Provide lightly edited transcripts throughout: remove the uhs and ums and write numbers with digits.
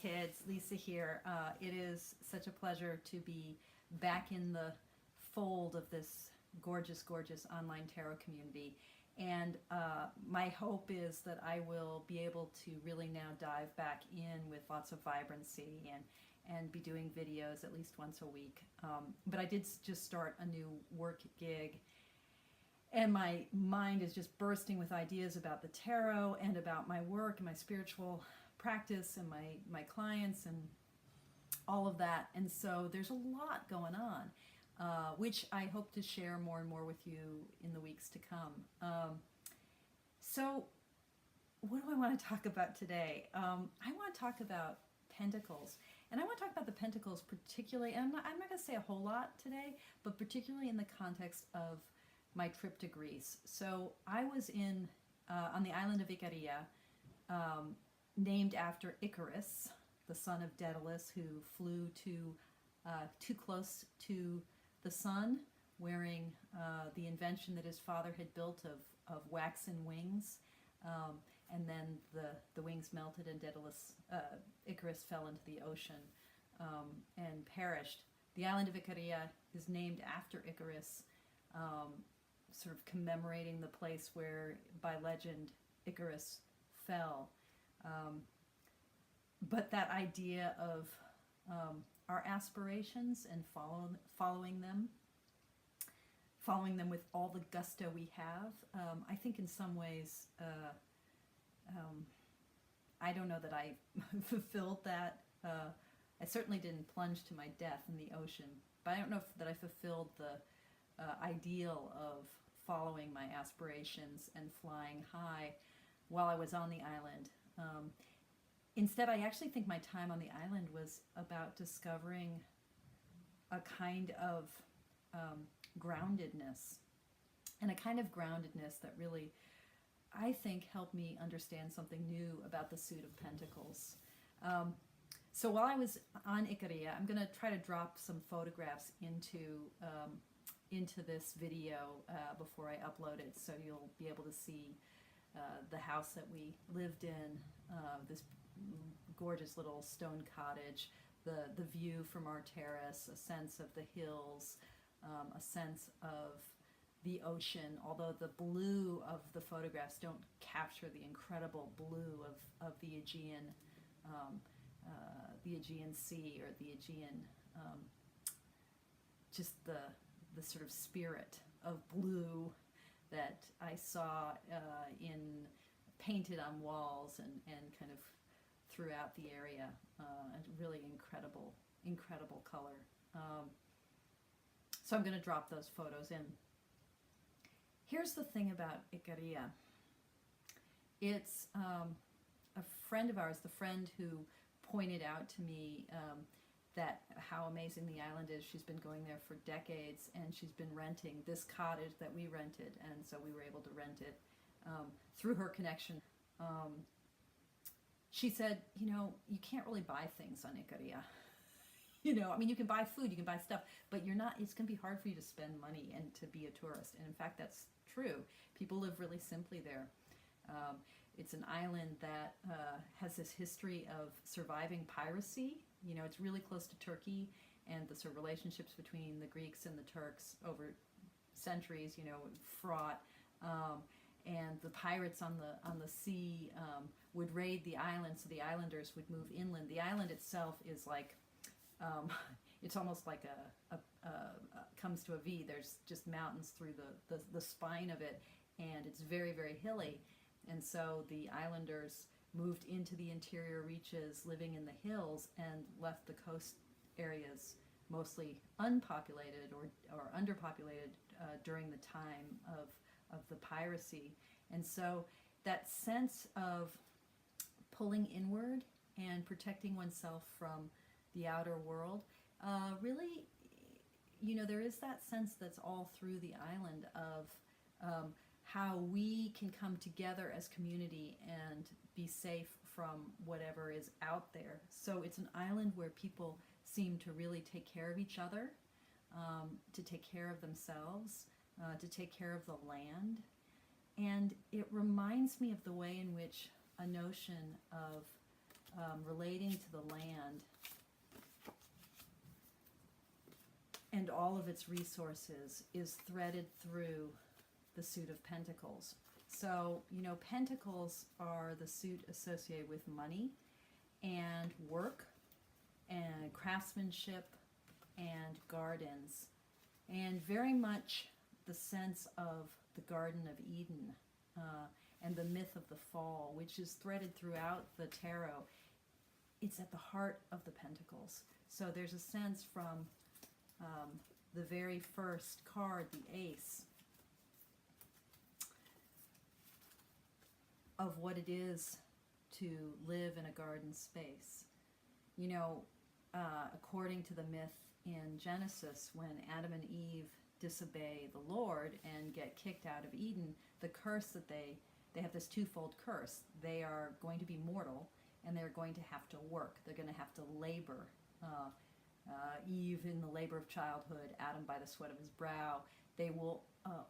kids, Lisa here. It is such a pleasure to be back in the fold of this gorgeous, gorgeous online tarot community. And my hope is that I will be able to really now dive back in with lots of vibrancy and be doing videos at least once a week. But I did just start a new work gig, and my mind is just bursting with ideas about the tarot and about my work and my spiritual practice and my clients and all of that. And so there's a lot going on, which I hope to share more and more with you in the weeks to come. So what do I want to talk about today? I want to talk about Pentacles. And I want to talk about the Pentacles particularly, and I'm not going to say a whole lot today, but particularly in the context of my trip to Greece. So I was on the island of Ikaria, named after Icarus, the son of Daedalus, who flew too close to the sun, wearing the invention that his father had built of waxen wings. And then the wings melted, and Icarus fell into the ocean and perished. The island of Ikaria is named after Icarus, sort of commemorating the place where, by legend, Icarus fell. But that idea of our aspirations and following them with all the gusto we have, I think in some ways, I don't know that I fulfilled that. I certainly didn't plunge to my death in the ocean, but I don't know that I fulfilled the ideal of following my aspirations and flying high while I was on the island. Instead, I actually think my time on the island was about discovering a kind of groundedness, and a kind of groundedness that really, I think, helped me understand something new about the suit of Pentacles. So while I was on Ikaria, I'm going to try to drop some photographs into this video before I upload it, so you'll be able to see the house that we lived in, this gorgeous little stone cottage, the view from our terrace, a sense of the hills, a sense of the ocean, although the blue of the photographs don't capture the incredible blue of the Aegean Sea, or the Aegean, just the sort of spirit of blue that I saw painted on walls and kind of throughout the area. A really incredible color. So I'm going to drop those photos in. Here's the thing about Ikaria. It's a friend of ours, the friend who pointed out to me that how amazing the island is. She's been going there for decades, and she's been renting this cottage that we rented, and so we were able to rent it through her connection. She said, you can't really buy things on Ikaria. I mean, you can buy food, you can buy stuff, but it's going to be hard for you to spend money and to be a tourist. And in fact, that's true. People live really simply there. It's an island that has this history of surviving piracy. It's really close to Turkey, and the sort of relationships between the Greeks and the Turks over centuries, fraught. And the pirates on the sea would raid the island, so the islanders would move inland. The island itself is like, it's almost like comes to a V. There's just mountains through the spine of it, and it's very, very hilly. And so the islanders moved into the interior reaches, living in the hills, and left the coast areas mostly unpopulated or underpopulated during the time of the piracy. And so that sense of pulling inward and protecting oneself from the outer world, really, there is that sense that's all through the island of how we can come together as community and be safe from whatever is out there. So it's an island where people seem to really take care of each other, to take care of themselves, to take care of the land. And it reminds me of the way in which a notion of relating to the land and all of its resources is threaded through the suit of Pentacles. So, you know, Pentacles are the suit associated with money and work and craftsmanship and gardens, and very much the sense of the Garden of Eden and the myth of the fall, which is threaded throughout the tarot. It's at the heart of the Pentacles. So there's a sense from the very first card, the Ace, of what it is to live in a garden space. You know, according to the myth in Genesis, when Adam and Eve disobey the Lord and get kicked out of Eden, the curse that they have this twofold curse. They are going to be mortal, and they're going to have to work. They're going to have to labor. Eve in the labor of childhood, Adam by the sweat of his brow. They will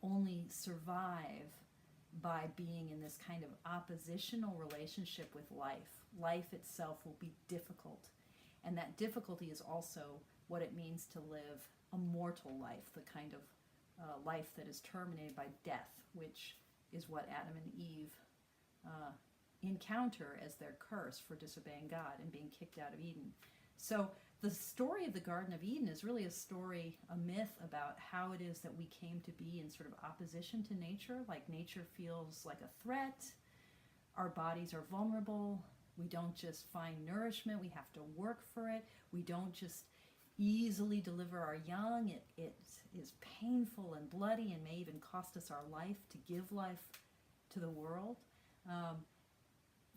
only survive by being in this kind of oppositional relationship with life. Life itself will be difficult. And that difficulty is also what it means to live a mortal life, the kind of life that is terminated by death, which is what Adam and Eve encounter as their curse for disobeying God and being kicked out of Eden. So the story of the Garden of Eden is really a story, a myth about how it is that we came to be in sort of opposition to nature. Like nature feels like a threat. Our bodies are vulnerable. We don't just find nourishment. We have to work for it. We don't just easily deliver our young. It is painful and bloody and may even cost us our life to give life to the world.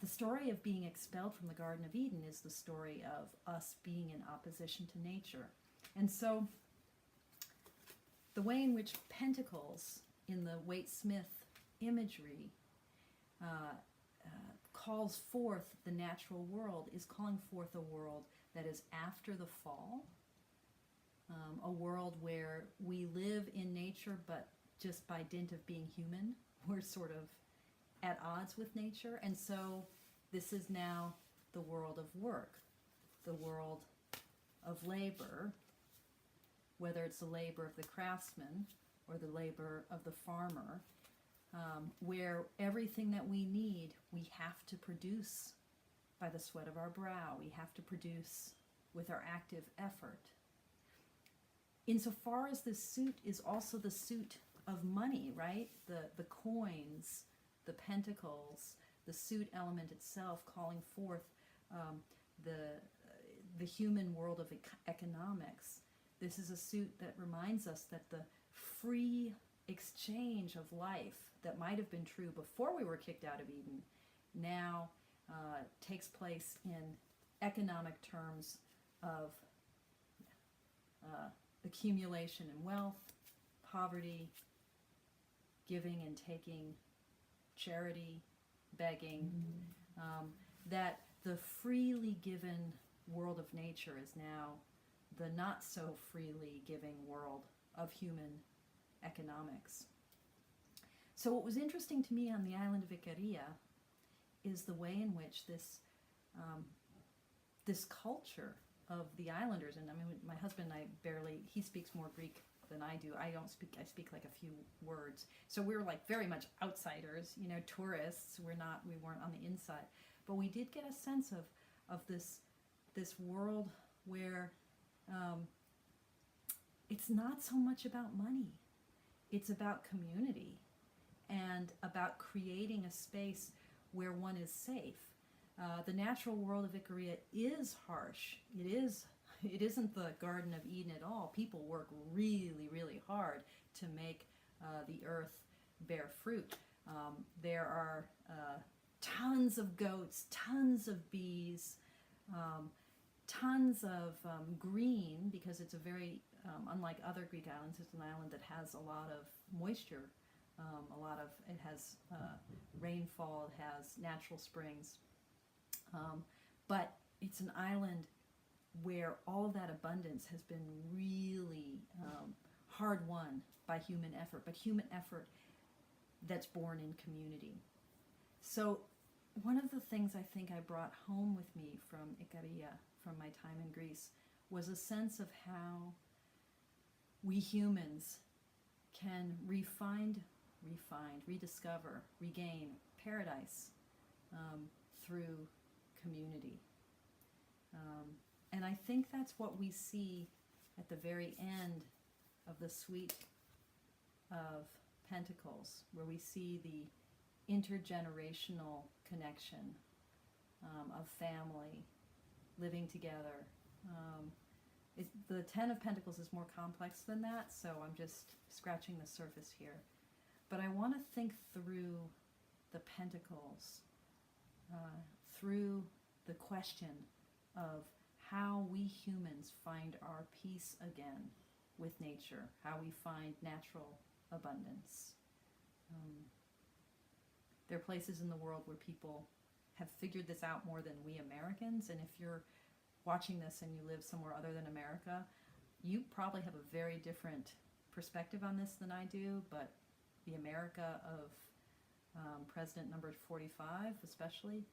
The story of being expelled from the Garden of Eden is the story of us being in opposition to nature. And so the way in which Pentacles in the Waite-Smith imagery calls forth the natural world is calling forth a world that is after the fall, a world where we live in nature, but just by dint of being human, we're sort of at odds with nature. And so this is now the world of work, the world of labor, whether it's the labor of the craftsman or the labor of the farmer, where everything that we need, we have to produce by the sweat of our brow. We have to produce with our active effort. Insofar as this suit is also the suit of money, right? The coins, the pentacles, the suit element itself calling forth the human world of economics. This is a suit that reminds us that the free exchange of life that might have been true before we were kicked out of Eden now takes place in economic terms of accumulation and wealth, poverty, giving and taking, charity, begging, that the freely given world of nature is now the not so freely giving world of human economics. So what was interesting to me on the island of Ikaria is the way in which this this culture of the islanders, and I mean, my husband and I he speaks more Greek than I do. I speak like a few words. So we were like very much outsiders, you know, tourists. We weren't on the inside. But we did get a sense of this world where it's not so much about money. It's about community and about creating a space where one is safe. The natural world of Ikaria is harsh. It isn't the Garden of Eden at all. People work really, really hard to make the earth bear fruit. There are tons of goats, tons of bees, tons of green, because it's a very, unlike other Greek islands, it's an island that has a lot of moisture. It has rainfall, it has natural springs. But it's an island where all of that abundance has been really hard won by human effort, but human effort that's born in community. So one of the things I think I brought home with me from Ikaria, from my time in Greece, was a sense of how we humans can rediscover, regain paradise through community. And I think that's what we see at the very end of the Suite of Pentacles, where we see the intergenerational connection of family living together. The Ten of Pentacles is more complex than that, so I'm just scratching the surface here. But I want to think through the Pentacles, through the question of how we humans find our peace again with nature, how we find natural abundance. There are places in the world where people have figured this out more than we Americans, and if you're watching this and you live somewhere other than America, you probably have a very different perspective on this than I do, but the America of President number 45 especially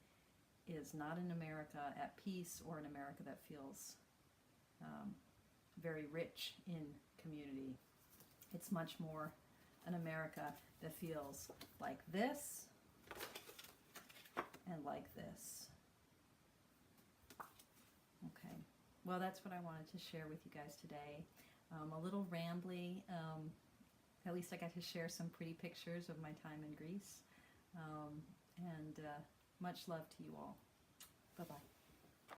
is not an America at peace or an America that feels very rich in community. It's much more an America that feels like this and like this. Okay, well, that's what I wanted to share with you guys today. A little rambly. At least I got to share some pretty pictures of my time in Greece. And much love to you all. Bye-bye.